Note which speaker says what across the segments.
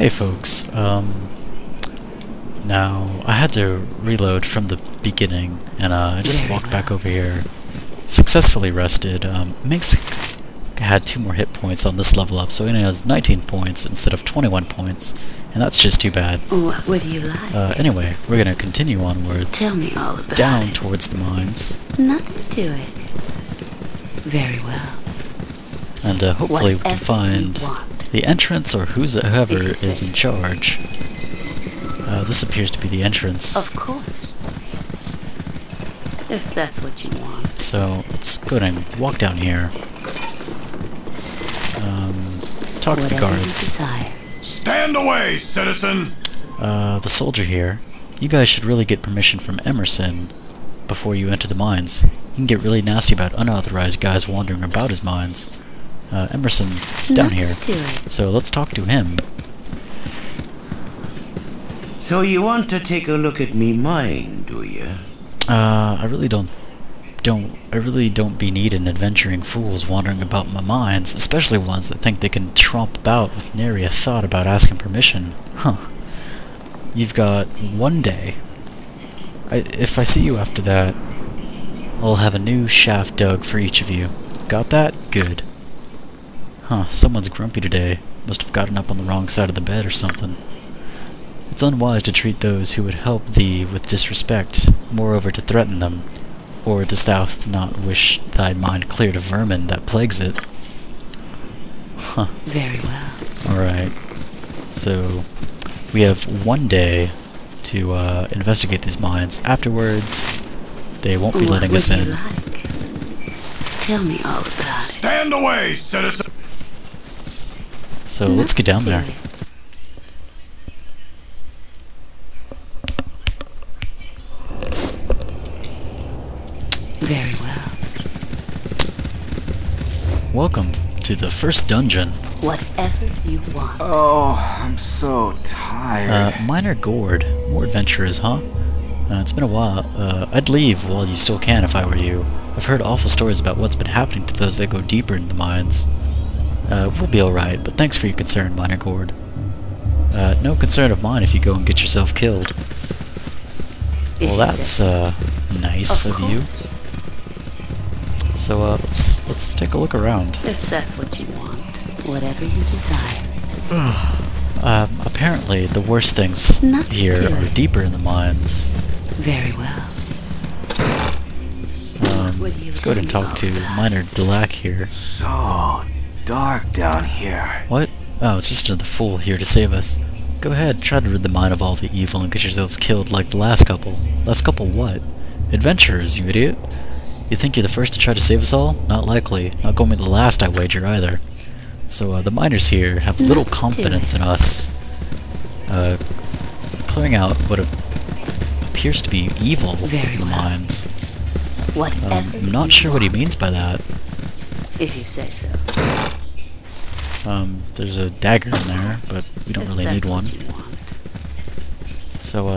Speaker 1: Hey folks, now I had to reload from the beginning, and I just walked back over here, successfully rested. Minx had 2 more hit points on this level up, so he has 19 points instead of 21 points, and that's just too bad.
Speaker 2: What would you like?
Speaker 1: Anyway, we're gonna continue onwards.
Speaker 2: Tell me all about
Speaker 1: down
Speaker 2: it.
Speaker 1: towards the mines.
Speaker 2: Nothing to it. Very well.
Speaker 1: And hopefully we can
Speaker 2: Whatever
Speaker 1: find
Speaker 2: you want.
Speaker 1: the entrance or whoever
Speaker 2: If you
Speaker 1: is
Speaker 2: say
Speaker 1: in
Speaker 2: so.
Speaker 1: charge. This appears to be the entrance.
Speaker 2: Of course. If that's what you want.
Speaker 1: So let's go and walk down here. Talk to the
Speaker 2: Whatever you
Speaker 1: guards.
Speaker 2: desire.
Speaker 3: Stand away, citizen!
Speaker 1: The soldier here. You guys should really get permission from Emerson before you enter the mines. He can get really nasty about unauthorized guys wandering about his mines. Emerson's down
Speaker 2: Nothing
Speaker 1: here.
Speaker 2: to it.
Speaker 1: So let's talk to him.
Speaker 4: So you want to take a look at me mine, do you?
Speaker 1: I really don't be needing adventuring fools wandering about my mines, especially ones that think they can tromp about with nary a thought about asking permission. Huh. You've got 1 day. If I see you after that, I'll have a new shaft dug for each of you. Got that? Good. Huh, someone's grumpy today. Must have gotten up on the wrong side of the bed or something. It's unwise to treat those who would help thee with disrespect, moreover to threaten them. Or dost thou not wish thy mind cleared of vermin that plagues it? Huh.
Speaker 2: Very well.
Speaker 1: Alright. So, we have 1 day to investigate these mines. Afterwards, they won't be letting us
Speaker 2: What would
Speaker 1: in.
Speaker 2: you like? Tell me all about it.
Speaker 3: Stand away, citizen!
Speaker 1: So let's get down there.
Speaker 2: Nothing to it. Very well.
Speaker 1: Welcome to the first dungeon.
Speaker 2: Whatever you want.
Speaker 4: Oh, I'm so tired.
Speaker 1: Minor Gourd. More adventurers, huh? It's been a while. I'd leave while you still can if I were you. I've heard awful stories about what's been happening to those that go deeper into the mines. We'll be alright, but thanks for your concern, Minor Gourd. No concern of mine if you go and get yourself killed. Well, that's, nice of you. So, let's take a look around.
Speaker 2: If that's what you want. Whatever you desire.
Speaker 1: Apparently the worst things
Speaker 2: Nothing
Speaker 1: here
Speaker 2: to
Speaker 1: are
Speaker 2: it.
Speaker 1: deeper in the mines.
Speaker 2: Very well. Would you
Speaker 1: Let's go ahead and talk to Minor Delac here.
Speaker 4: So dark down here.
Speaker 1: What? Oh, it's just another fool here to save us. Go ahead, try to rid the mine of all the evil and get yourselves killed like the last couple. Last couple what? Adventurers, you idiot. You think you're the first to try to save us all? Not likely. Not going to be the last, I wager, either. So, the miners here have little confidence in us. Clearing out what appears to be evil
Speaker 2: Very
Speaker 1: in the
Speaker 2: well.
Speaker 1: mines.
Speaker 2: Whatever
Speaker 1: I'm not sure what he means by that.
Speaker 2: If you say so.
Speaker 1: There's a dagger in there, but we don't
Speaker 2: If
Speaker 1: really
Speaker 2: that's
Speaker 1: need
Speaker 2: what
Speaker 1: one.
Speaker 2: you want.
Speaker 1: So,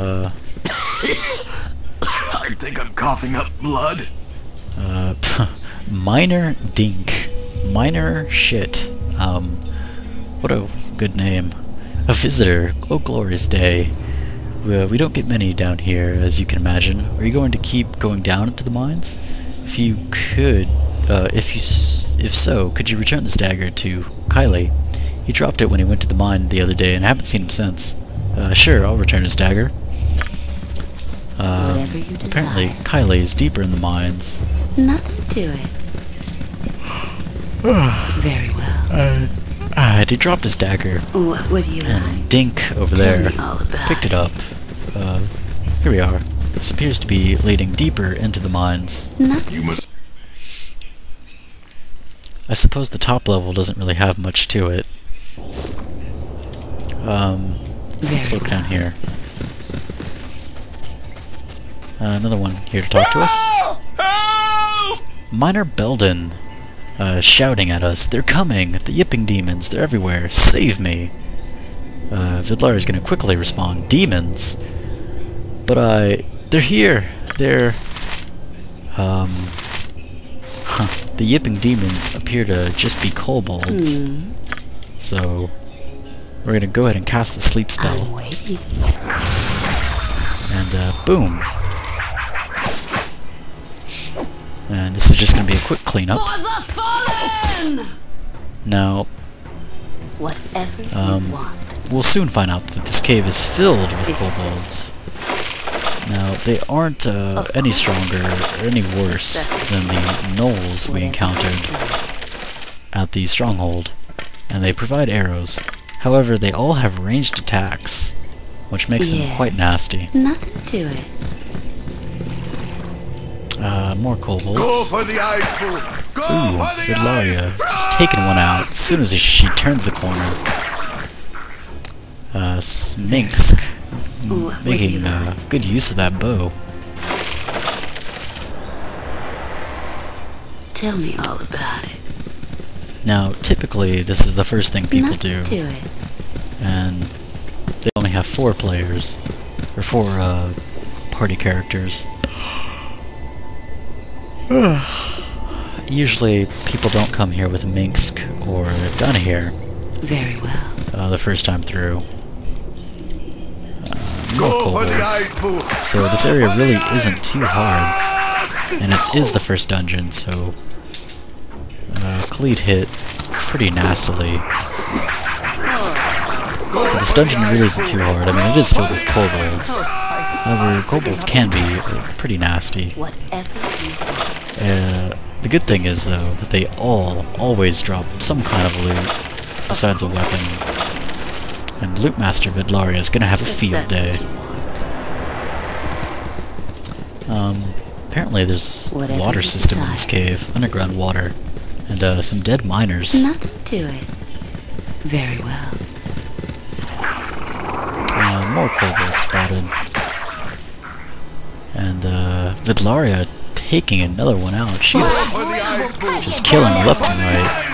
Speaker 4: I think I'm coughing up blood.
Speaker 1: Minor Dink. Minor Shit. What a good name. A visitor. Oh, glorious day. We don't get many down here, as you can imagine. Are you going to keep going down into the mines? If you could, if so, could you return this dagger to Kylie? He dropped it when he went to the mine the other day, and I haven't seen him since. Sure, I'll return his dagger.
Speaker 2: Whatever you
Speaker 1: Apparently,
Speaker 2: desire.
Speaker 1: Kylie is deeper in the mines.
Speaker 2: Nothing to it. Very well.
Speaker 1: He dropped his dagger,
Speaker 2: What would you like?
Speaker 1: and Dink over
Speaker 2: Tell
Speaker 1: there
Speaker 2: me all about
Speaker 1: picked it up. Here we are. This appears to be leading deeper into the mines.
Speaker 2: Nothing.
Speaker 3: You must...
Speaker 1: I suppose the top level doesn't really have much to it. Let's
Speaker 2: Very
Speaker 1: look down
Speaker 2: well.
Speaker 1: here. Another one here to talk to us. Minor Belden, shouting at us. They're coming! The yipping demons! They're everywhere! Save me! Vidlar is gonna quickly respond. Demons! But they're here! They're... The yipping demons appear to just be kobolds. So... We're gonna go ahead and cast the sleep spell.
Speaker 2: I'm waiting.
Speaker 1: And boom! And this is just gonna be a quick cleanup.
Speaker 2: For the fallen!
Speaker 1: Now,
Speaker 2: Whatever you want.
Speaker 1: we'll soon find out that this cave is filled with kobolds. Now, they aren't any stronger or any worse than the gnolls we encountered at the stronghold, and they provide arrows. However, they all have ranged attacks, which makes them quite nasty.
Speaker 2: Nothing to it.
Speaker 1: More
Speaker 3: Go
Speaker 1: kobolds.
Speaker 3: for the eyeful! Go
Speaker 1: Ooh,
Speaker 3: for the
Speaker 1: Vidlaria
Speaker 3: eyeful!
Speaker 1: just taking one out as soon as she turns the corner. Sminsk making good use of that bow.
Speaker 2: Tell me all about it.
Speaker 1: Now, typically, this is the first thing people do,
Speaker 2: Nothing to it.
Speaker 1: and they only have 4 players, or 4 party characters. Usually, people don't come here with Minsk or Dunahir
Speaker 2: Very well.
Speaker 1: the first time through.
Speaker 3: Go
Speaker 1: More
Speaker 3: for the
Speaker 1: kobolds.
Speaker 3: eyeful!
Speaker 1: So this area really isn't too hard, and it is the first dungeon, so Khalid hit pretty nastily. So this dungeon really isn't too hard. I mean, it is filled with kobolds. However, kobolds can be pretty nasty.
Speaker 2: Whatever you want.
Speaker 1: The good thing is, though, that they always drop some kind of loot besides a weapon. And Loot Master Vidlaria is gonna have a field day. Apparently there's a water system in this cave, underground water, and some dead miners.
Speaker 2: Nothing to it. Very well.
Speaker 1: More kobolds spotted. And Vidlaria taking another one out. She's
Speaker 3: For the eyeful!
Speaker 1: just killing left and right.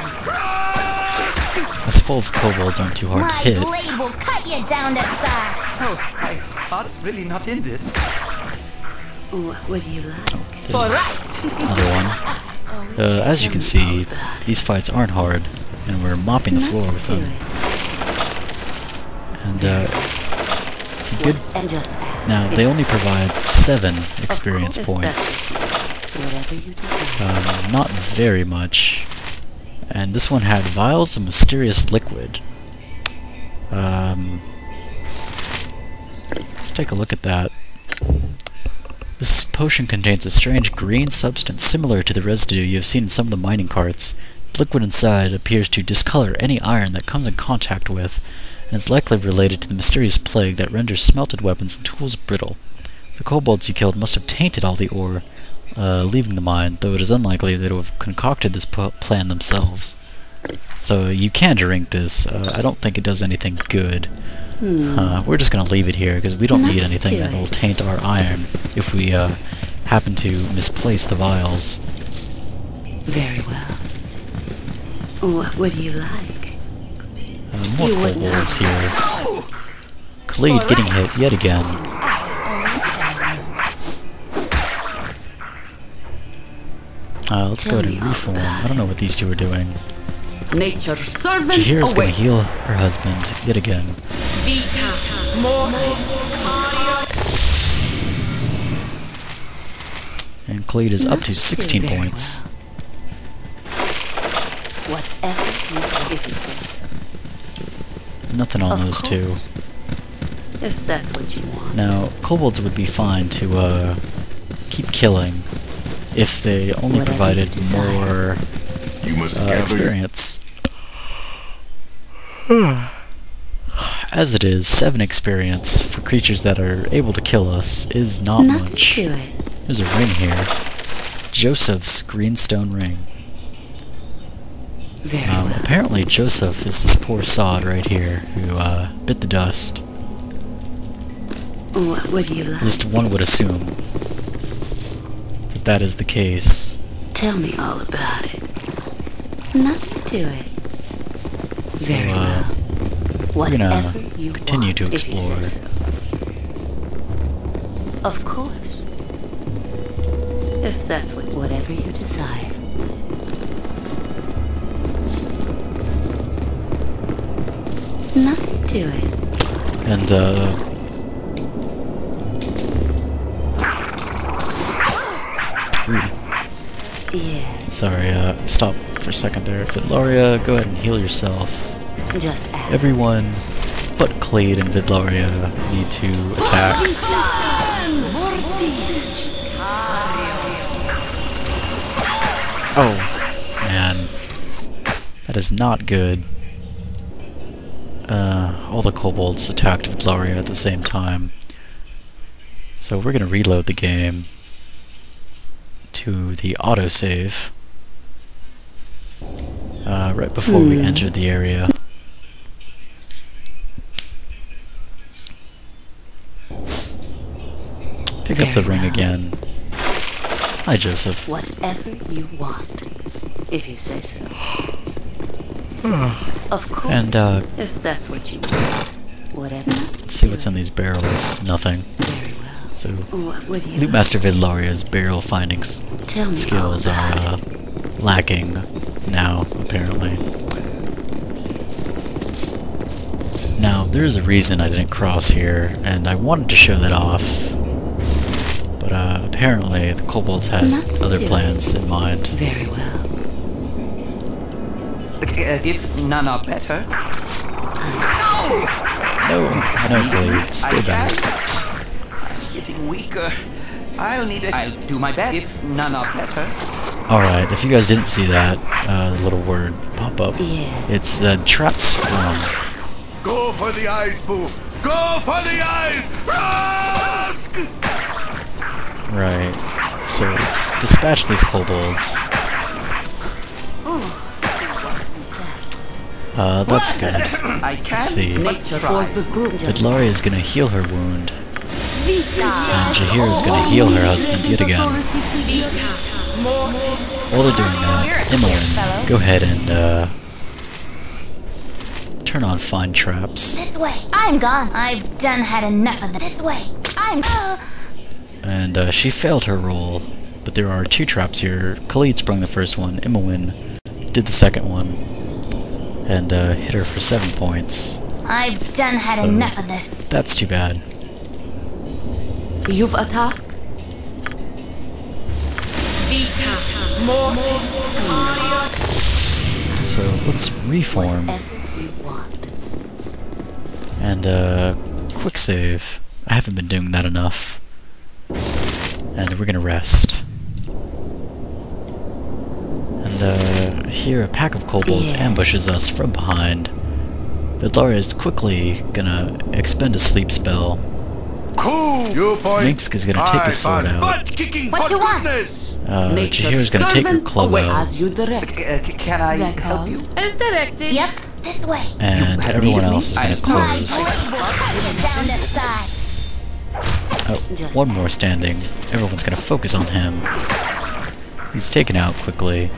Speaker 1: I suppose kobolds aren't too hard to
Speaker 5: My
Speaker 1: hit.
Speaker 5: blade will cut you down to size.
Speaker 6: Oh, my heart's really not in this.
Speaker 2: What would you like?
Speaker 1: There's another one. As you can see, these fights aren't hard, and we're mopping the floor with them. And it's a good.
Speaker 2: And just ask.
Speaker 1: Now they only provide 7 experience points.
Speaker 2: Whatever you desire.
Speaker 1: Not very much. And this one had vials of mysterious liquid. Let's take a look at that. This potion contains a strange green substance similar to the residue you have seen in some of the mining carts. The liquid inside appears to discolor any iron that comes in contact with, and is likely related to the mysterious plague that renders smelted weapons and tools brittle. The kobolds you killed must have tainted all the ore, leaving the mine, though it is unlikely they would have concocted this plan themselves. So you can drink this. I don't think it does anything good. We're just going to leave it here, because we don't need anything that will taint our iron if we happen to misplace the vials.
Speaker 2: Very well. What would you like?
Speaker 1: More kobolds here. Khalid getting hit yet again. Let's go ahead and reform. I don't know what these 2 are doing.
Speaker 7: Nature's servant
Speaker 1: Jahir's gonna
Speaker 7: awaits.
Speaker 1: heal her husband yet again.
Speaker 7: Vita, more.
Speaker 1: And Khalid is up to 16
Speaker 2: Very
Speaker 1: points.
Speaker 2: Whatever you desire.
Speaker 1: Nothing on
Speaker 2: Of
Speaker 1: those 2.
Speaker 2: course. If that's what you want.
Speaker 1: Now, kobolds would be fine to keep killing if they only
Speaker 2: Whatever
Speaker 1: provided
Speaker 2: you desire.
Speaker 1: more
Speaker 3: You must gather
Speaker 1: experience. As it is, 7 experience for creatures that are able to kill us is not
Speaker 2: Nothing
Speaker 1: much.
Speaker 2: to it.
Speaker 1: There's a ring here. Joseph's greenstone ring.
Speaker 2: Very well.
Speaker 1: Apparently Joseph is this poor sod right here who bit the dust.
Speaker 2: What would you
Speaker 1: At
Speaker 2: like?
Speaker 1: least one would assume that that is the case.
Speaker 2: Tell me all about it. Nothing to it.
Speaker 1: So,
Speaker 2: Very well.
Speaker 1: we're gonna
Speaker 2: Whatever you
Speaker 1: continue
Speaker 2: want,
Speaker 1: to
Speaker 2: if you
Speaker 1: explore.
Speaker 2: say so. Of course. If that's whatever you desire. Nothing to it.
Speaker 1: And,
Speaker 2: Yeah,
Speaker 1: sorry, stop for a second there. Vidlaria, go ahead and heal yourself.
Speaker 2: just ask.
Speaker 1: Everyone but Clade and Vidlaria need to attack. Oh, man. That is not good. All the kobolds attacked Vidlaria at the same time. So we're gonna reload the game to the autosave right before we enter the area. Pick up the ring again. Hi, Joseph.
Speaker 2: Whatever you want, if you say so. Of course,
Speaker 1: And,
Speaker 2: if that's what you want. Whatever.
Speaker 1: let's see what's in these barrels. Nothing.
Speaker 2: Very well.
Speaker 1: So,
Speaker 2: What would you
Speaker 1: Loot Master Vidlaria's barrel finding
Speaker 2: tell me?
Speaker 1: skills are, lacking now, apparently. Now, there is a reason I didn't cross here, and I wanted to show that off. But, apparently, the kobolds had other plans in mind.
Speaker 2: Very well.
Speaker 6: If none are better.
Speaker 1: No, Clade, stay back.
Speaker 6: Getting weaker. I'll do my best if none are better.
Speaker 1: Alright, if you guys didn't see that little word pop up,
Speaker 2: Yeah.
Speaker 1: it's trap sprung.
Speaker 3: Go for the eyes, Boo! Go for the eyes! Rusk!
Speaker 1: Right. So let's dispatch these kobolds. That's good.
Speaker 6: I can.
Speaker 1: Let's see.
Speaker 2: Nature for the group.
Speaker 1: Vidlaria is gonna heal her wound. And Jahir is gonna heal her husband yet again. While they're doing that, Imoen, go ahead and turn on find traps.
Speaker 5: This way. I'm gone. I've done had enough of this way. I'm.
Speaker 1: And she failed her roll, but there are two traps here. Khalid sprung the first one, Imoen did the second one, and hit her for 7 points.
Speaker 5: I've done had
Speaker 1: So-
Speaker 5: enough of this.
Speaker 1: That's too bad.
Speaker 7: You've a task. Vita. More.
Speaker 1: So let's reform
Speaker 2: Whatever you want.
Speaker 1: and quick save. I haven't been doing that enough. And we're gonna rest. And here a pack of kobolds ambushes us from behind. Vidlaria is quickly gonna expend a sleep spell.
Speaker 3: Cool! You point.
Speaker 1: Minsk is gonna take his sword out.
Speaker 3: Butt kicking
Speaker 5: What
Speaker 3: for
Speaker 5: you want?
Speaker 3: goodness!
Speaker 1: Jahir is gonna take her clo out.
Speaker 7: As you direct.
Speaker 6: Can I help you?
Speaker 7: As directed.
Speaker 5: Yep, this way.
Speaker 1: And
Speaker 6: have
Speaker 1: everyone
Speaker 6: needed me?
Speaker 1: else is gonna
Speaker 6: I-
Speaker 1: close.
Speaker 5: Cut you down to size.
Speaker 1: Oh, one more standing. Everyone's gonna focus on him. He's taken out quickly.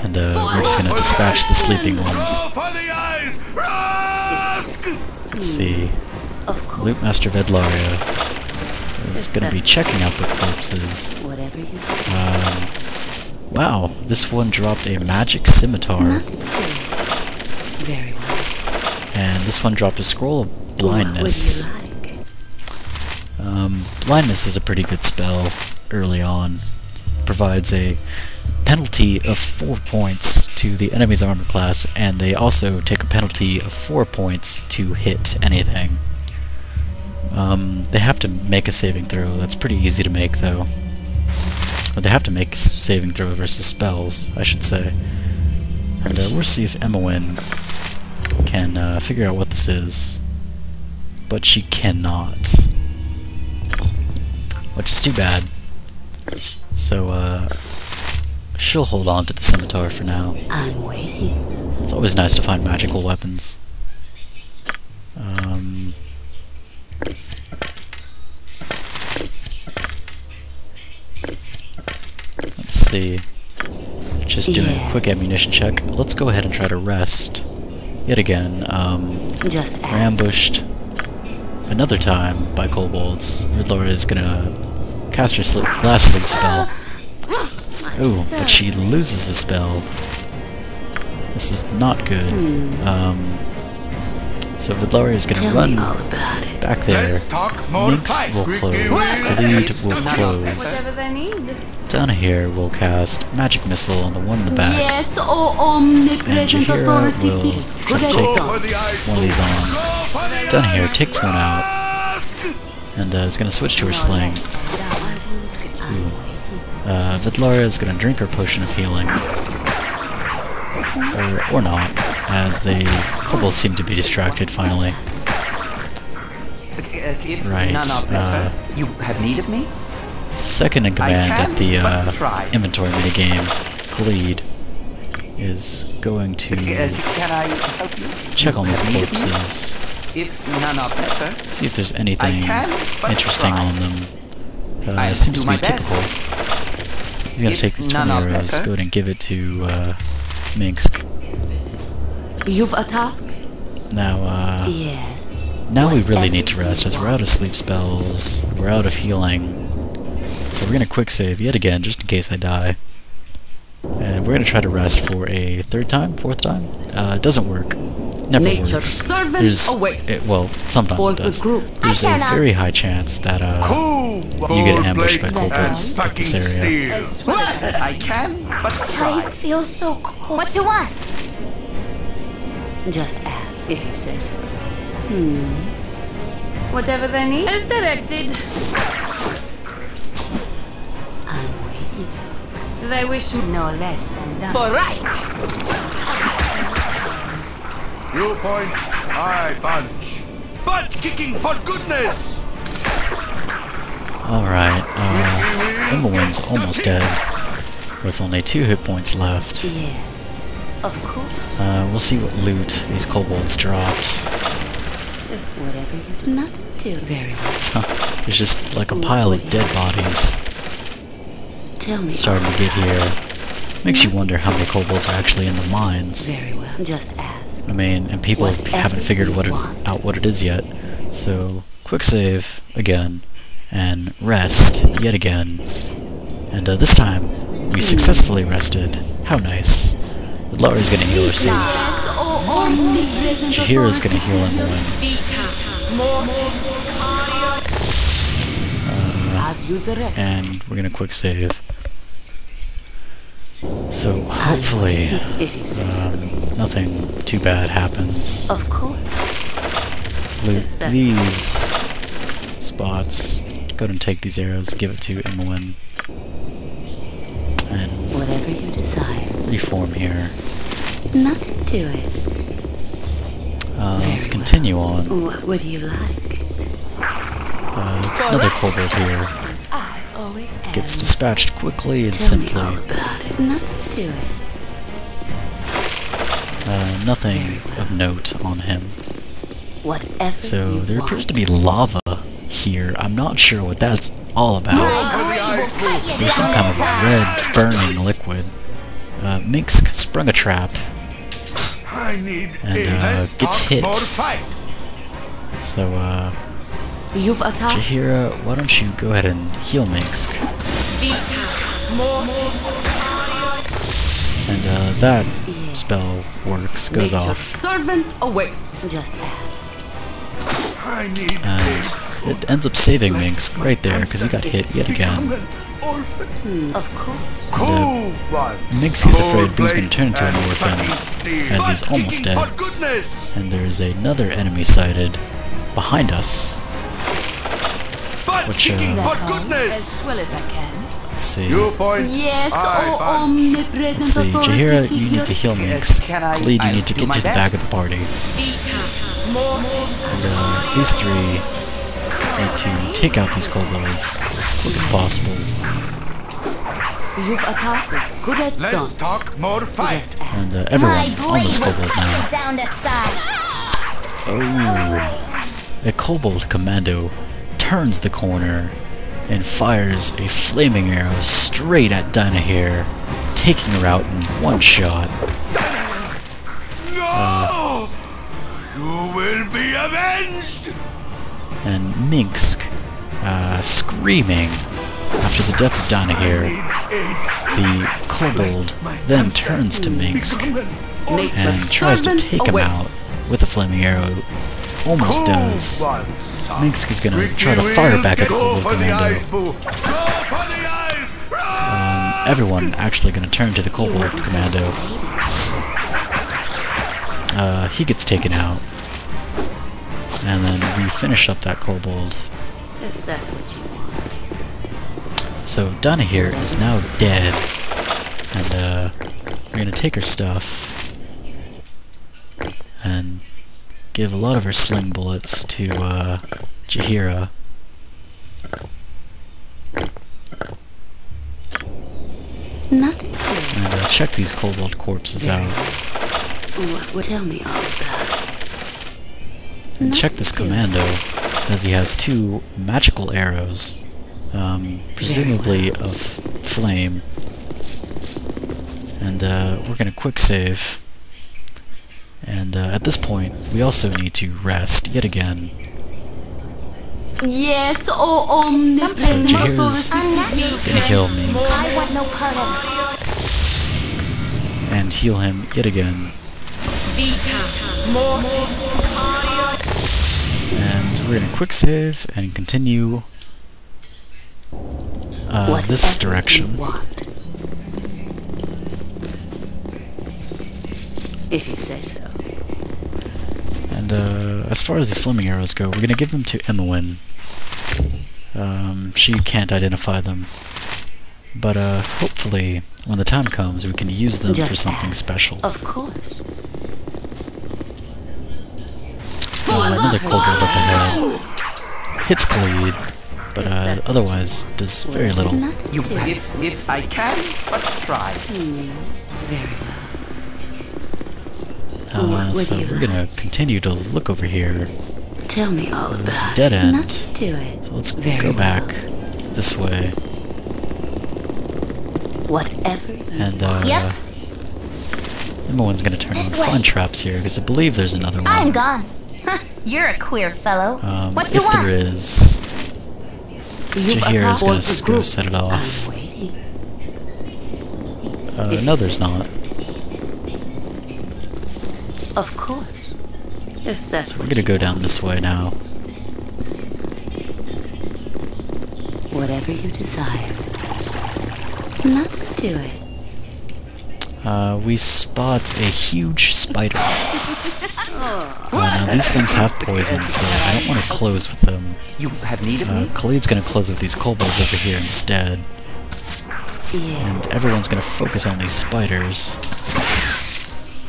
Speaker 1: And we're just gonna dispatch the sleeping ones.
Speaker 3: Go for the eyes! Rusk!
Speaker 1: Let's see.
Speaker 2: Of course.
Speaker 1: Loot Master Vidlaria is gonna be checking out the corpses.
Speaker 2: Whatever you
Speaker 1: Wow, this one dropped a magic scimitar.
Speaker 2: Very well.
Speaker 1: And this one dropped a scroll of blindness.
Speaker 2: What would you like?
Speaker 1: Blindness is a pretty good spell early on. Provides a penalty of 4 points to the enemy's armor class, and they also take a penalty of 4 points to hit anything. They have to make a saving throw. That's pretty easy to make, though. Or they have to make a saving throw versus spells, I should say. And we'll see if Imoen can figure out what this is. But she cannot. Which is too bad. So, she'll hold on to the scimitar for now.
Speaker 2: I'm waiting.
Speaker 1: It's always nice to find magical weapons. Let's see. Just doing a quick ammunition check. Let's go ahead and try to rest. Yet again,
Speaker 2: Just
Speaker 1: we're
Speaker 2: ask.
Speaker 1: ambushed another time by kobolds. Vidlaria is gonna cast her last sleep spell. Ooh, but she loses the spell. This is not good. So Vidlaria is gonna
Speaker 2: Tell
Speaker 1: run
Speaker 2: me all about it.
Speaker 1: back there.
Speaker 3: Let's talk more
Speaker 1: Minsk
Speaker 3: fight,
Speaker 1: will
Speaker 3: Ricky.
Speaker 1: close. Khalid will close.
Speaker 7: Whatever they need.
Speaker 1: Down here will cast Magic Missile on the one in the back.
Speaker 2: Yes, oh
Speaker 1: And
Speaker 2: omnipresent
Speaker 1: Jahira
Speaker 2: authority.
Speaker 1: will try to
Speaker 2: Good
Speaker 1: take
Speaker 2: done.
Speaker 3: For the eyes
Speaker 1: one of these on.
Speaker 3: Go for the
Speaker 1: Down
Speaker 3: eyes.
Speaker 1: here, takes one out. And is gonna switch to her sling. Vidlaria is gonna drink her potion of healing. Or not, as the kobolds seem to be distracted finally.
Speaker 6: If
Speaker 1: Right,
Speaker 6: none are better, you have need of me?
Speaker 1: Second in command
Speaker 6: can,
Speaker 1: at the
Speaker 6: but try.
Speaker 1: inventory minigame, Khalid is going to
Speaker 6: Can I help you?
Speaker 1: check on
Speaker 6: You
Speaker 1: these
Speaker 6: have need of me?
Speaker 1: corpses,
Speaker 6: If none are better,
Speaker 1: see if there's anything
Speaker 6: I can, but
Speaker 1: interesting
Speaker 6: try.
Speaker 1: on them.
Speaker 6: I'll
Speaker 1: Seems
Speaker 6: do
Speaker 1: to be
Speaker 6: my best.
Speaker 1: typical. He's gonna
Speaker 6: If
Speaker 1: take these
Speaker 6: none
Speaker 1: 20
Speaker 6: are
Speaker 1: arrows,
Speaker 6: better.
Speaker 1: go ahead and give it to Minsk.
Speaker 2: You've a task?
Speaker 1: Now,
Speaker 2: Yes.
Speaker 1: now we really need to rest, as we're out of sleep spells, we're out of healing. So we're gonna quick save yet again, just in case I die. And we're gonna try to rest for a third time, fourth time. It doesn't work. Never
Speaker 2: Nature's
Speaker 1: works.
Speaker 2: servant
Speaker 1: There's,
Speaker 2: awaits.
Speaker 1: well, sometimes
Speaker 2: For
Speaker 1: it
Speaker 2: the
Speaker 1: does.
Speaker 2: group.
Speaker 1: There's
Speaker 5: I
Speaker 1: a
Speaker 5: turn
Speaker 1: very high chance that
Speaker 3: Cool.
Speaker 1: you get ambushed by
Speaker 3: Gold-blade
Speaker 1: kobolds
Speaker 3: and
Speaker 1: at this
Speaker 3: fucking
Speaker 1: area.
Speaker 3: steel.
Speaker 6: I can, but
Speaker 5: I
Speaker 6: try.
Speaker 5: feel so cold. What you want?
Speaker 2: Just ask if you say so.
Speaker 7: Whatever they need. As directed.
Speaker 2: I'm waiting.
Speaker 7: They wish
Speaker 2: No less than done.
Speaker 7: for right.
Speaker 3: You point, I punch. Butt kicking for goodness.
Speaker 1: Alright, Immelwin's almost dead, with only 2 hit points left.
Speaker 2: Yes, of course.
Speaker 1: We'll see what loot these kobolds dropped.
Speaker 2: Whatever you do not do. Very well.
Speaker 1: There's just like a pile of dead bodies
Speaker 2: Tell me.
Speaker 1: starting to get here. Makes you wonder how many kobolds are actually in the mines.
Speaker 2: Very well. Just ask.
Speaker 1: I mean, and people haven't figured out what it is yet. So, quick save again, and rest yet again. And this time, we successfully rested. How nice. Laura's gonna heal herself. Jahira's gonna heal Immelwin.
Speaker 2: As you direct.
Speaker 1: And we're gonna quick save. So hopefully
Speaker 2: If you say so.
Speaker 1: nothing too bad happens.
Speaker 2: Of course.
Speaker 1: Loot these spots. Go ahead and take these arrows, give it to Immelwin, and
Speaker 2: Whatever you desire.
Speaker 1: reform here.
Speaker 2: Nothing to it.
Speaker 1: Let's continue on.
Speaker 2: What would you like?
Speaker 1: Another kobold here
Speaker 2: I always am.
Speaker 1: gets dispatched quickly and
Speaker 2: Tell me
Speaker 1: simply.
Speaker 2: all about it. Nothing to it.
Speaker 1: Nothing of note on him.
Speaker 2: Whatever
Speaker 1: So
Speaker 2: you
Speaker 1: there
Speaker 2: want.
Speaker 1: appears to be lava here. I'm not sure what that's all about.
Speaker 3: For the eyes
Speaker 1: There's some kind of red burning liquid. Minsk sprung a trap,
Speaker 3: I need
Speaker 1: And,
Speaker 3: a less
Speaker 1: gets
Speaker 3: talk,
Speaker 1: hit.
Speaker 3: more fight.
Speaker 1: so
Speaker 2: You've attacked.
Speaker 1: Jahira, why don't you go ahead and heal Minsk? And that spell works, goes
Speaker 2: Make your
Speaker 1: off,
Speaker 2: servant awaits. Just ask.
Speaker 3: I need
Speaker 1: and it ends up saving Minsk right there because he got hit yet again.
Speaker 2: Of course.
Speaker 3: Cool one.
Speaker 1: Minsk is afraid he's
Speaker 3: Gold-blade
Speaker 1: going to turn into an
Speaker 3: and
Speaker 1: orphan,
Speaker 3: fucking steel.
Speaker 1: as he's
Speaker 3: Butt
Speaker 1: almost
Speaker 3: kicking
Speaker 1: dead.
Speaker 3: For goodness.
Speaker 1: And there's another enemy sighted behind us.
Speaker 3: Butt
Speaker 1: Which,
Speaker 3: kicking for
Speaker 2: As
Speaker 3: goodness.
Speaker 2: well as I can.
Speaker 1: Let's see.
Speaker 3: You point,
Speaker 2: Yes,
Speaker 3: I
Speaker 2: oh
Speaker 3: punch.
Speaker 2: omnipresent
Speaker 1: Let's see.
Speaker 2: authority.
Speaker 1: Jahira, you need to heal Minsk.
Speaker 6: Can I-
Speaker 1: Khalid, you
Speaker 6: I'll
Speaker 1: need to
Speaker 6: do
Speaker 1: get
Speaker 6: my
Speaker 1: to the
Speaker 6: best.
Speaker 1: back of the party. And these three need to take out these kobolds as quick as possible.
Speaker 2: You've attacked. Good as done.
Speaker 3: Let's talk more fight.
Speaker 2: Just ask.
Speaker 1: And everyone
Speaker 5: My
Speaker 1: on
Speaker 5: blade
Speaker 1: this
Speaker 5: will
Speaker 1: kobold
Speaker 5: cut
Speaker 1: now.
Speaker 5: you down to size.
Speaker 1: Oh, a kobold commando turns the corner and fires a flaming arrow straight at Dynahir, taking her out in one shot.
Speaker 3: No! You will be avenged!
Speaker 1: And Minsk, screaming after the death of Dynahir, the kobold then turns to Minsk and tries to take him out with a flaming arrow almost does. Minsk is gonna try to fire back at the Kobold Commando. Everyone actually gonna turn to the Kobold Commando. He gets taken out. And then we finish up that Kobold.
Speaker 2: If that's what you want.
Speaker 1: So Donna here is now dead. And we're gonna take her stuff and give a lot of her sling bullets to Jaheira.
Speaker 2: Nothing.
Speaker 1: And check these kobold corpses out.
Speaker 2: What would tell me all about?
Speaker 1: And check this commando, as he has 2 magical arrows, presumably of flame. And we're gonna quick save. And at this point, we also need to rest yet again.
Speaker 2: Yes, oh,
Speaker 1: So Jaheira's gonna heal Minsk
Speaker 5: I want no part of
Speaker 1: and heal him yet again. And we're gonna quick save and continue this direction.
Speaker 2: If you say so.
Speaker 1: And as far as these flaming arrows go, we're gonna give them to Imoen. She can't identify them. But hopefully, when the time comes, we can use them for something special.
Speaker 2: Of course.
Speaker 1: Another kobold up ahead. Hits Khalid, but otherwise does very little.
Speaker 6: You, if I can, but try.
Speaker 2: Very
Speaker 1: well. So we're gonna continue to look over here.
Speaker 2: Tell me all about
Speaker 1: This dead end.
Speaker 2: Nothing to it.
Speaker 1: So let's go back this way.
Speaker 2: Whatever.
Speaker 1: And
Speaker 5: Yep.
Speaker 1: Imoen's gonna turn on
Speaker 5: This way.
Speaker 1: fun traps here because I believe there's another one.
Speaker 5: I'm gone. You're a queer fellow. What you
Speaker 1: If there
Speaker 5: want?
Speaker 1: is, Jaheira's gonna go set it off. No, there's not.
Speaker 2: Of course. If that's
Speaker 1: So we're gonna go down this way now.
Speaker 2: whatever you desire. Nothing to it.
Speaker 1: We spot a huge spider. Now these things have poison, so I don't want to close with them.
Speaker 6: You have need of me?
Speaker 1: Khalid's gonna close with these kobolds over here instead.
Speaker 2: Yeah.
Speaker 1: And everyone's gonna focus on these spiders.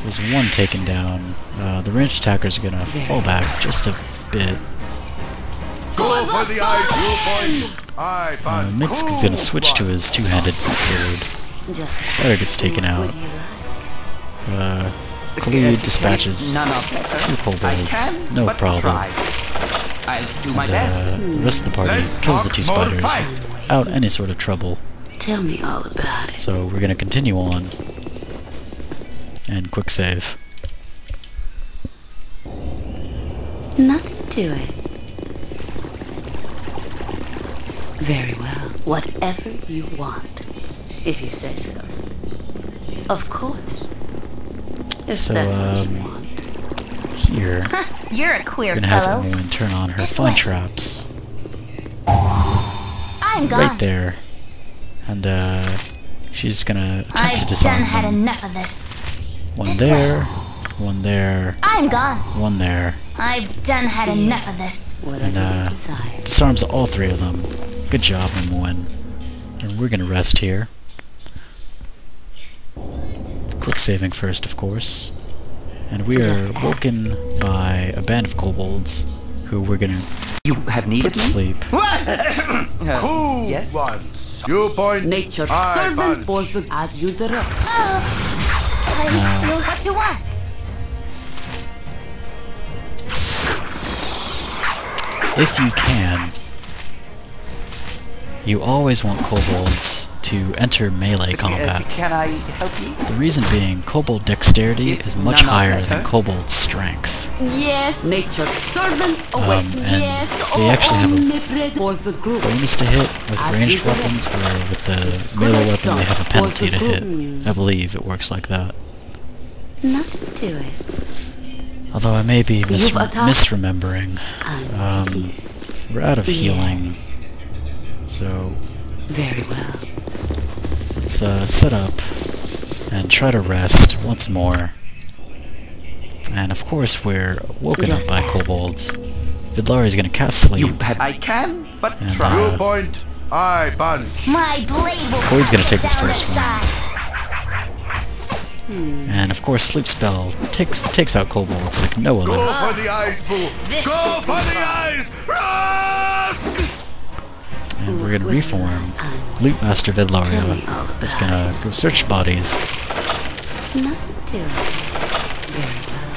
Speaker 1: There's one taken down. The ranged attackers are gonna fall back just a bit.
Speaker 3: Go for the eyes, viewpoint. I find
Speaker 1: Minsk is gonna switch to his two-handed sword. The spider gets taken out. Khalid dispatches
Speaker 6: None of better.
Speaker 1: 2
Speaker 6: I
Speaker 1: kobolds,
Speaker 6: can,
Speaker 1: no
Speaker 6: but
Speaker 1: problem.
Speaker 6: try. I'll do my best.
Speaker 1: And the rest of the party kills the 2 spiders without any sort of trouble.
Speaker 2: Tell me all about it.
Speaker 1: So we're gonna continue on and quick save.
Speaker 2: Nothing to it. Very well. Whatever you want. If you say so. Of course. If
Speaker 1: So,
Speaker 2: that's what you want.
Speaker 1: Here,
Speaker 5: You're a queer
Speaker 1: we're gonna have
Speaker 5: fellow.
Speaker 1: Imoen turn on her
Speaker 5: This
Speaker 1: fun
Speaker 5: way.
Speaker 1: traps
Speaker 5: I'm gone.
Speaker 1: right there, and she's gonna attempt to
Speaker 5: I've
Speaker 1: disarm
Speaker 5: done had
Speaker 1: them.
Speaker 5: enough of this.
Speaker 1: One there, one there,
Speaker 5: I'm gone.
Speaker 1: one there.
Speaker 5: I've done had enough of this.
Speaker 2: Whatever
Speaker 1: And
Speaker 2: you desire.
Speaker 1: disarms all 3 of them. Good job, Imoen. And we're gonna rest here. Quick saving first, of course. And we are woken by a band of kobolds who we're gonna
Speaker 6: You have need
Speaker 1: put
Speaker 6: of
Speaker 1: to
Speaker 6: me?
Speaker 1: sleep.
Speaker 3: Who
Speaker 6: yes?
Speaker 3: wants? Viewpoint.
Speaker 8: Nature
Speaker 3: I
Speaker 8: servant
Speaker 3: punch.
Speaker 8: was as you direct.
Speaker 5: What you want?
Speaker 1: If you can, you always want kobolds to enter melee combat.
Speaker 6: Can I help you?
Speaker 1: The reason being, kobold dexterity is much
Speaker 6: None of
Speaker 1: higher
Speaker 6: that,
Speaker 1: than
Speaker 6: huh?
Speaker 1: kobold strength.
Speaker 8: Yes, nature servant away.
Speaker 1: And
Speaker 8: Yes,
Speaker 1: they actually have a
Speaker 8: omnipresent for the group.
Speaker 1: bonus to hit with ranged weapons, where with the melee weapon they have a penalty to hit. I believe it works like that.
Speaker 2: Nothing to it.
Speaker 1: Although I may be
Speaker 8: You've attacked.
Speaker 1: misremembering.
Speaker 8: I'm
Speaker 1: We're out of
Speaker 8: Yes.
Speaker 1: healing. So
Speaker 8: very well.
Speaker 1: let's set up and try to rest once more. And of course we're woken up by kobolds. Vidlari's gonna cast sleep.
Speaker 6: I can, but
Speaker 1: And,
Speaker 6: try.
Speaker 3: You point, I punch.
Speaker 5: My blade will
Speaker 1: Cody's gonna
Speaker 5: cut
Speaker 1: take
Speaker 5: you
Speaker 1: this
Speaker 5: down
Speaker 1: first
Speaker 5: to
Speaker 1: one.
Speaker 5: size.
Speaker 1: And of course sleep spell takes out kobolds like no
Speaker 3: Go
Speaker 1: other.
Speaker 3: for the eyes, boo. Go for the eyes. Rust!
Speaker 1: And we're gonna reform. Loot Master
Speaker 8: Tell me
Speaker 1: Vidlaria
Speaker 8: all about
Speaker 1: is gonna go search bodies.
Speaker 8: Nothing to it. Very well.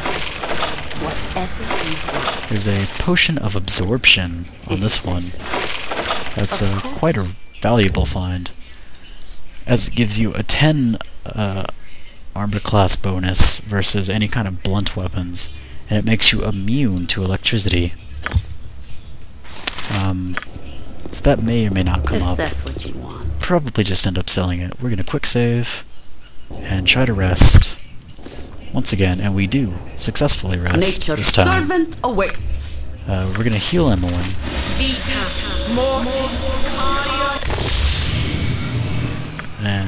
Speaker 8: Whatever you want.
Speaker 1: There's a potion of absorption on this one. That's quite a valuable find, as it gives you a 10 armor class bonus versus any kind of blunt weapons, and it makes you immune to electricity. So that may or may not come
Speaker 8: If
Speaker 1: up.
Speaker 8: that's what you want.
Speaker 1: Probably just end up selling it. We're gonna quick save and try to rest once again, and we do successfully rest
Speaker 8: Nature's
Speaker 1: this time.
Speaker 8: servant awaits.
Speaker 1: We're gonna heal Emmeline. And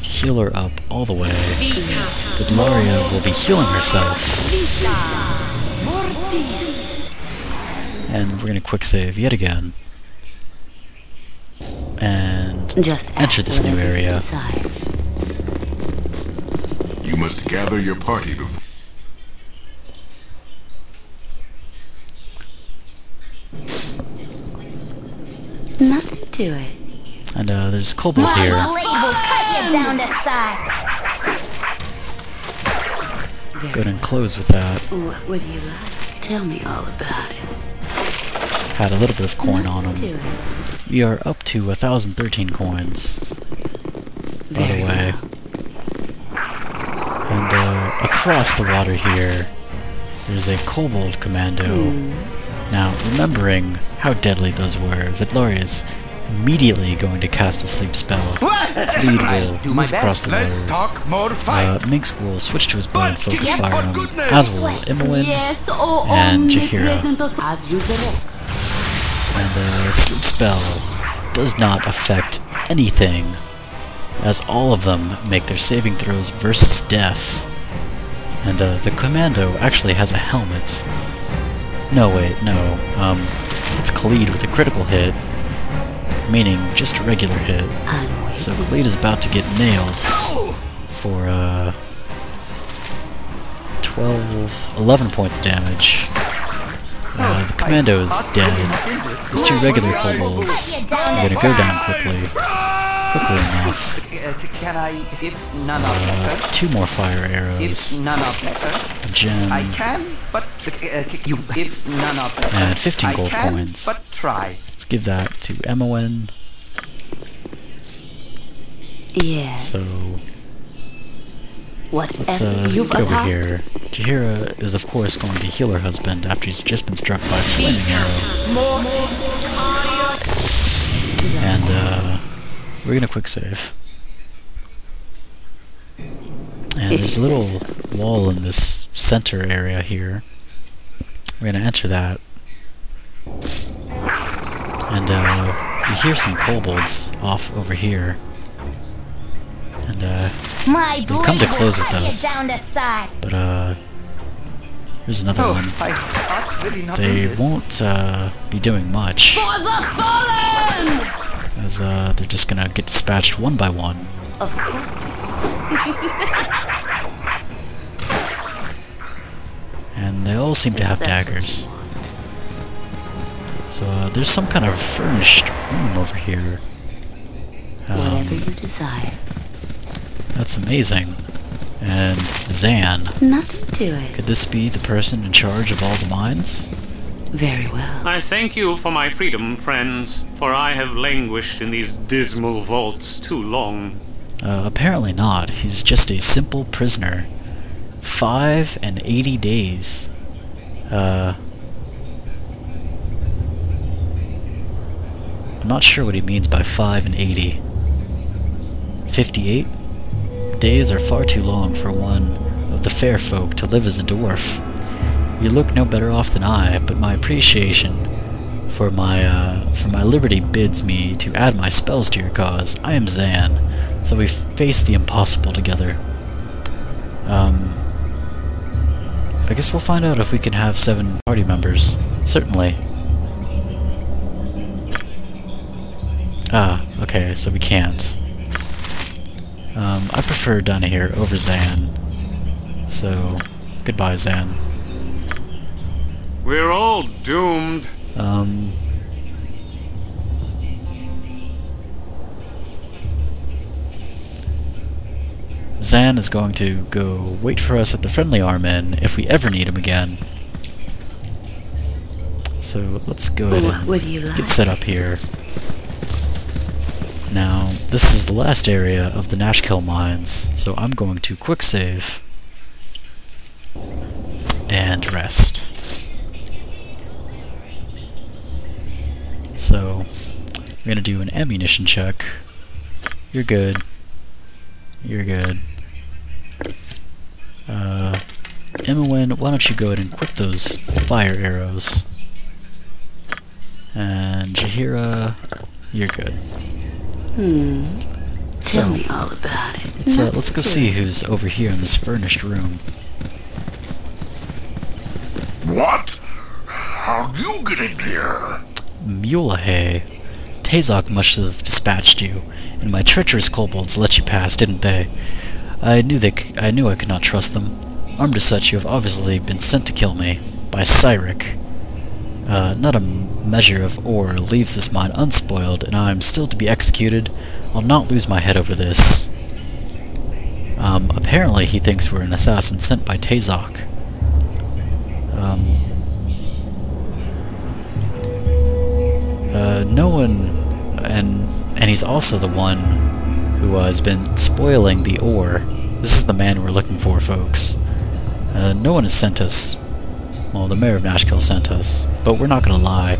Speaker 1: heal her up all the way. Vidlaria will be healing herself. And we're gonna quick save yet again. And
Speaker 8: Just
Speaker 1: enter
Speaker 8: ask
Speaker 1: this new
Speaker 8: whatever you
Speaker 1: area.
Speaker 8: decide.
Speaker 3: You must gather your party before.
Speaker 8: Nothing to it.
Speaker 1: And there's a kobold
Speaker 5: My
Speaker 1: here.
Speaker 5: blade will cut you down to size.
Speaker 1: Go ahead and close with that.
Speaker 8: What would you like? Tell me all about it.
Speaker 1: Had a little bit of coin on
Speaker 8: Nothing
Speaker 1: him.
Speaker 8: to it.
Speaker 1: We are up to 1,013 coins, by the way. And across the water here, there's a kobold commando. Now, remembering how deadly those were, Vidlaria is immediately going to cast a sleep spell. Lead will
Speaker 6: do my
Speaker 1: move across the
Speaker 3: Let's
Speaker 1: water.
Speaker 3: talk more fight.
Speaker 1: Minx will switch to his bow and focus
Speaker 3: But
Speaker 1: fire
Speaker 3: for
Speaker 1: on him,
Speaker 3: goodness
Speaker 1: as will Emmeline
Speaker 8: Yes, oh,
Speaker 1: and Jahira.
Speaker 8: omnipresent as you direct.
Speaker 1: And sleep spell does not affect anything, as all of them make their saving throws versus death. And the commando actually has a helmet. No, wait, no. It's Khalid with a critical hit, meaning just a regular hit.
Speaker 8: I'm waiting.
Speaker 1: So Khalid is about to get nailed for 11 points damage. The commando is dead. These two regular kobolds are gonna go down quickly enough.
Speaker 6: Can I, if none are better?
Speaker 1: 2 more fire
Speaker 6: If
Speaker 1: arrows,
Speaker 6: none are better,
Speaker 1: a gem,
Speaker 6: I can, but you. If none are better,
Speaker 1: and 15 gold
Speaker 6: I can,
Speaker 1: coins.
Speaker 6: but try.
Speaker 1: Let's give that to Emmeline.
Speaker 8: Yes.
Speaker 1: So
Speaker 8: Whatever
Speaker 1: let's
Speaker 8: you've
Speaker 1: get over
Speaker 8: attacked.
Speaker 1: here. Jahira is of course going to heal her husband after he's just been struck by a flaming arrow. And we're gonna quick save. And there's a little wall in this center area here. We're gonna enter that. And you hear some kobolds off over here. And
Speaker 5: My blade
Speaker 1: come to
Speaker 5: will
Speaker 1: cose with
Speaker 5: cut you
Speaker 1: us.
Speaker 5: down to size.
Speaker 1: but here's another
Speaker 6: Oh,
Speaker 1: one.
Speaker 6: I ought really not do
Speaker 1: They
Speaker 6: this.
Speaker 1: won't be doing much,
Speaker 8: For the fallen!
Speaker 1: as they're just gonna get dispatched one by one.
Speaker 8: Of course.
Speaker 1: And they all seem to have
Speaker 8: That's what
Speaker 1: daggers.
Speaker 8: you want.
Speaker 1: So there's some kind of furnished room over here.
Speaker 8: Whatever you desire.
Speaker 1: That's amazing. And Zan,
Speaker 8: Nothing to it.
Speaker 1: could this be the person in charge of all the mines?
Speaker 8: Very well.
Speaker 9: I thank you for my freedom, friends, for I have languished in these dismal vaults too long.
Speaker 1: Apparently not. He's just a simple prisoner. 5 and 80 days. I'm not sure what he means by 5 and 80. 58? Days are far too long for one of the fair folk to live as a dwarf. You look no better off than I, but my appreciation for my liberty bids me to add my spells to your cause. I am Zan, so we face the impossible together. I guess we'll find out if we can have 7 party members. Certainly. Ah, okay, so we can't. I prefer down here over Zan. So, goodbye, Zan.
Speaker 9: We're all doomed.
Speaker 1: Zan is going to go wait for us at the Friendly Arm Inn if we ever need him again. So let's go ahead and get set up here. Now, this is the last area of the Nashkill mines, so I'm going to quick save and rest. So, we're gonna do an ammunition check. You're good. You're good. Imowen, why don't you go ahead and equip those fire arrows? And Jahira, you're good. So,
Speaker 8: Tell me all about it.
Speaker 1: let's go see who's over here in this furnished room.
Speaker 3: What? How'd you get in here?
Speaker 1: Mulehay. Tazok must have dispatched you, and my treacherous kobolds let you pass, didn't they? I knew I could not trust them. Armed as such, you have obviously been sent to kill me by Cyric. Not a measure of ore leaves this mine unspoiled, and I am still to be executed. I'll not lose my head over this. Apparently he thinks we're an assassin sent by Tazok. No one, and he's also the one who has been spoiling the ore. This is the man we're looking for, folks. No one has sent us. Well, the mayor of Nashkill sent us, but we're not gonna lie.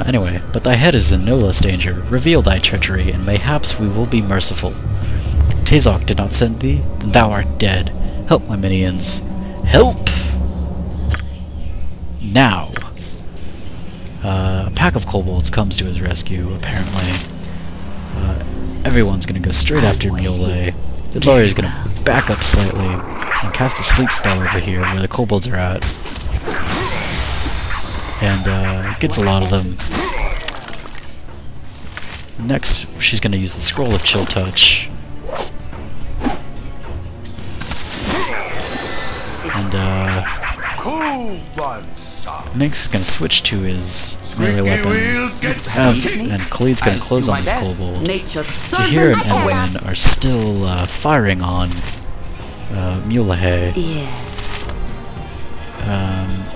Speaker 1: Anyway, but thy head is in no less danger. Reveal thy treachery, and mayhaps we will be merciful. Tazok did not send thee, then thou art dead. Help, my minions. Help! Now! A pack of kobolds comes to his rescue, apparently. Everyone's gonna go straight after Muley. Vidlari is gonna back up slightly and cast a sleep spell over here where the kobolds are at. And gets a lot of them. Next, she's gonna use the Scroll of Chill Touch. And Minx is gonna switch to his melee weapon, and Khalid's gonna close on this kobold. Jahir and Edwin are still firing on Mulehay.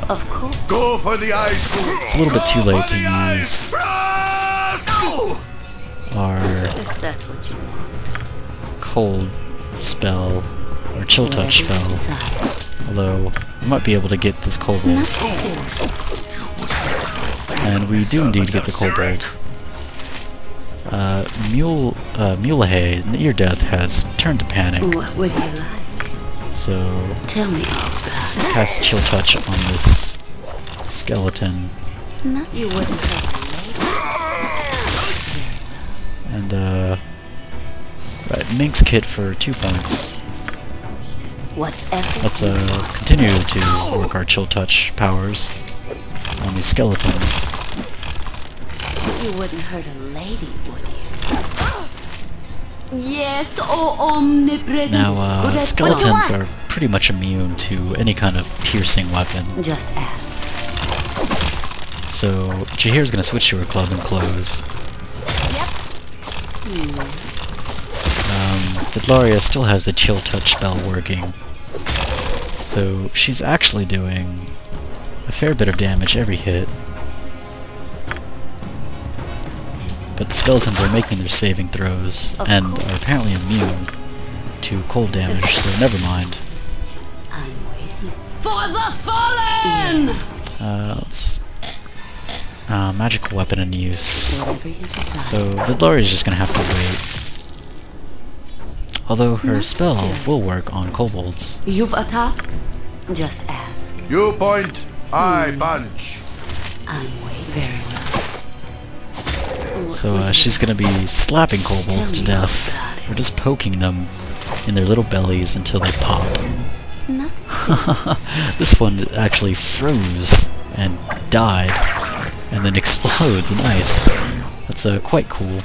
Speaker 8: Of course.
Speaker 3: Go for the ice.
Speaker 1: It's a little bit too late to use our
Speaker 8: If that's what you want.
Speaker 1: cold spell, or chill touch spell. Although, we might be able to get this kobold. And we do indeed get the kobold. Mulehay, near death, has turned to panic.
Speaker 8: What would you like?
Speaker 1: So,
Speaker 8: Tell me all about
Speaker 1: let's cast chill touch on this skeleton.
Speaker 8: it. You wouldn't have
Speaker 1: And, right, Minx kit for 2 points.
Speaker 8: whatever.
Speaker 1: Let's continue to work our chill touch powers on these skeletons.
Speaker 8: You wouldn't hurt a lady, would you? Yes, oh omnipresent.
Speaker 1: Now, skeletons are pretty much immune to any kind of piercing weapon.
Speaker 8: Just ask.
Speaker 1: So, Jahir's gonna switch to her club and close. Vidlaria still has the chill touch spell working. So, she's actually doing a fair bit of damage every hit. But the skeletons are making their saving throws and are apparently immune to cold damage, so never mind.
Speaker 8: I'm waiting.
Speaker 7: For the fallen!
Speaker 1: Let's... magical weapon in use.
Speaker 8: Whatever you decide.
Speaker 1: So, Vidlari is just gonna have to wait. Although her spell will work on kobolds.
Speaker 8: You've a task? Just ask.
Speaker 3: You point, I punch.
Speaker 2: I'm waiting. Very well.
Speaker 1: So she's gonna be slapping kobolds to death, or just poking them in their little bellies until they pop. This one actually froze and died, and then explodes in ice. That's quite cool.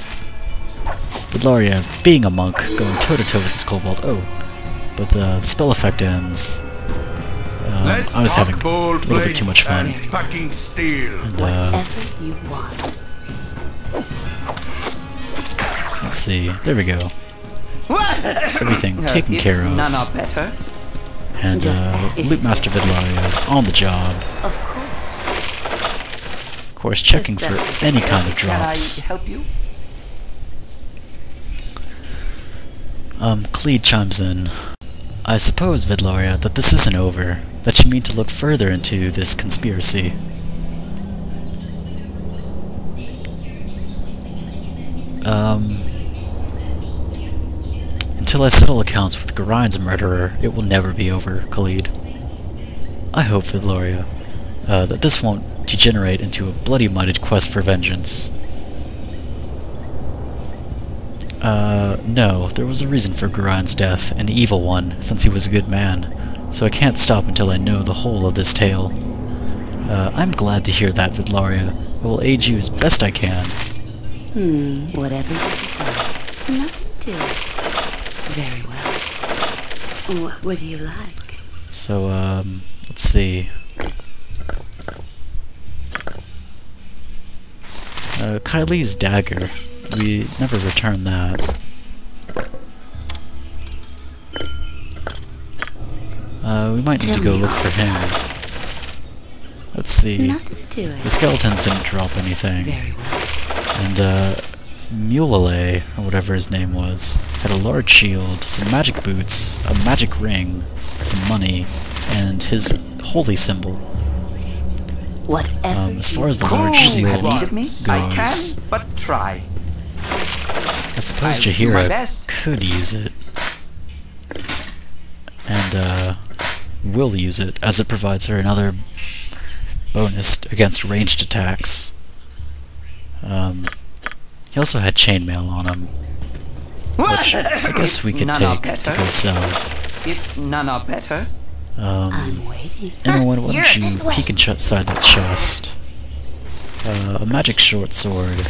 Speaker 1: Vidlaria, being a monk, going toe-to-toe with this kobold. Oh, but the spell effect ends. I was having a little bit too much fun. And,
Speaker 2: Whatever you want.
Speaker 1: let's see. There we go. Everything taken care of.
Speaker 6: None are better.
Speaker 1: And Loot Master Vidlaria is on the job.
Speaker 2: Of course.
Speaker 1: Of course, checking for any kind of drops.
Speaker 6: Can I help you?
Speaker 1: Cleed chimes in. I suppose, Vidlaria, that this isn't over, that you mean to look further into this conspiracy. Until I settle accounts with Garine's murderer, it will never be over, Khalid. I hope, Vidlaria, that this won't degenerate into a bloody-minded quest for vengeance. No, there was a reason for Garine's death, an evil one, since he was a good man, so I can't stop until I know the whole of this tale. I'm glad to hear that, Vidlaria. I will aid you as best I can.
Speaker 2: Whatever you decide. Nothing to it. Very well. What would you like?
Speaker 1: So, let's see. Kylie's dagger. We never returned that. We might need to go look for him. Let's see.
Speaker 2: Nothing to it.
Speaker 1: The skeletons didn't drop anything.
Speaker 2: Very well.
Speaker 1: And, Mulele, or whatever his name was, had a large shield, some magic boots, a magic ring, some money, and his holy symbol.
Speaker 2: Whatever.
Speaker 1: As far as the large shield goes,
Speaker 6: I can, but try.
Speaker 1: I suppose
Speaker 6: I'll do my
Speaker 1: Jaheira
Speaker 6: best.
Speaker 1: could use it. And, will use it, as it provides her another bonus against ranged attacks. He also had chainmail on him, which I guess we could take to go sell.
Speaker 6: If none are better.
Speaker 2: I'm waiting.
Speaker 1: Emma, why don't
Speaker 5: You're
Speaker 1: you
Speaker 5: this way.
Speaker 1: peek inside that chest? A magic short sword,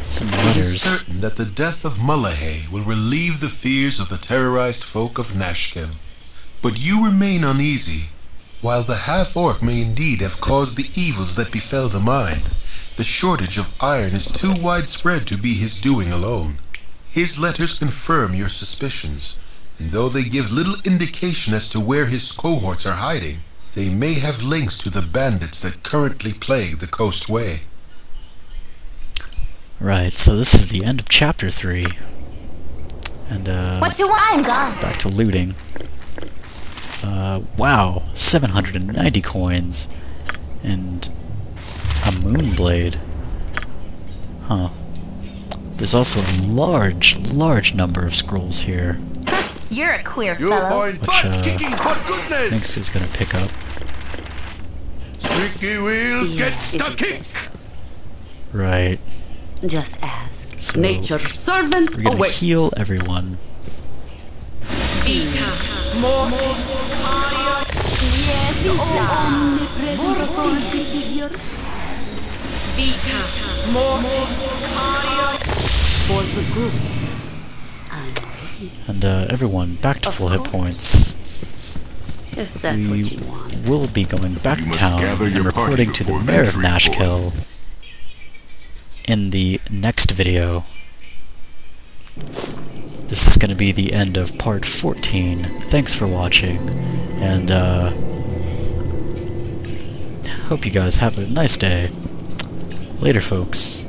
Speaker 1: some
Speaker 3: It is
Speaker 1: letters.
Speaker 3: certain that the death of Mullahay will relieve the fears of the terrorized folk of Nashkel. But you remain uneasy. While the half-orc may indeed have caused the evils that befell the mine, the shortage of iron is too widespread to be his doing alone. His letters confirm your suspicions, and though they give little indication as to where his cohorts are hiding, they may have links to the bandits that currently plague the Coastway.
Speaker 1: Right, so this is the end of chapter 3. And,
Speaker 5: What you want? I'm gone.
Speaker 1: back to looting. Wow, 790 coins. And a moonblade. Huh. There's also a large number of scrolls here,
Speaker 5: You're a queer
Speaker 3: You
Speaker 5: fellow.
Speaker 3: point,
Speaker 1: which,
Speaker 3: butt kicking for goodness!
Speaker 1: Nix is gonna pick up.
Speaker 3: Tricky wheel, get
Speaker 2: Yeah,
Speaker 3: stuck
Speaker 2: it
Speaker 3: in!
Speaker 2: is.
Speaker 1: Right,
Speaker 2: Just ask.
Speaker 1: so
Speaker 7: Nature's servant
Speaker 1: we're gonna
Speaker 7: awaits.
Speaker 1: heal everyone.
Speaker 7: For the group.
Speaker 1: And everyone back to full hit points.
Speaker 2: If that's what
Speaker 1: We
Speaker 2: you want.
Speaker 1: will be going back
Speaker 3: You
Speaker 1: to
Speaker 3: must
Speaker 1: town
Speaker 3: gather
Speaker 1: and
Speaker 3: your
Speaker 1: reporting
Speaker 3: party
Speaker 1: to the
Speaker 3: before
Speaker 1: mayor of
Speaker 3: venturing
Speaker 1: Nashkel in the next video. This is going to be the end of part 14. Thanks for watching, and hope you guys have a nice day. Later, folks.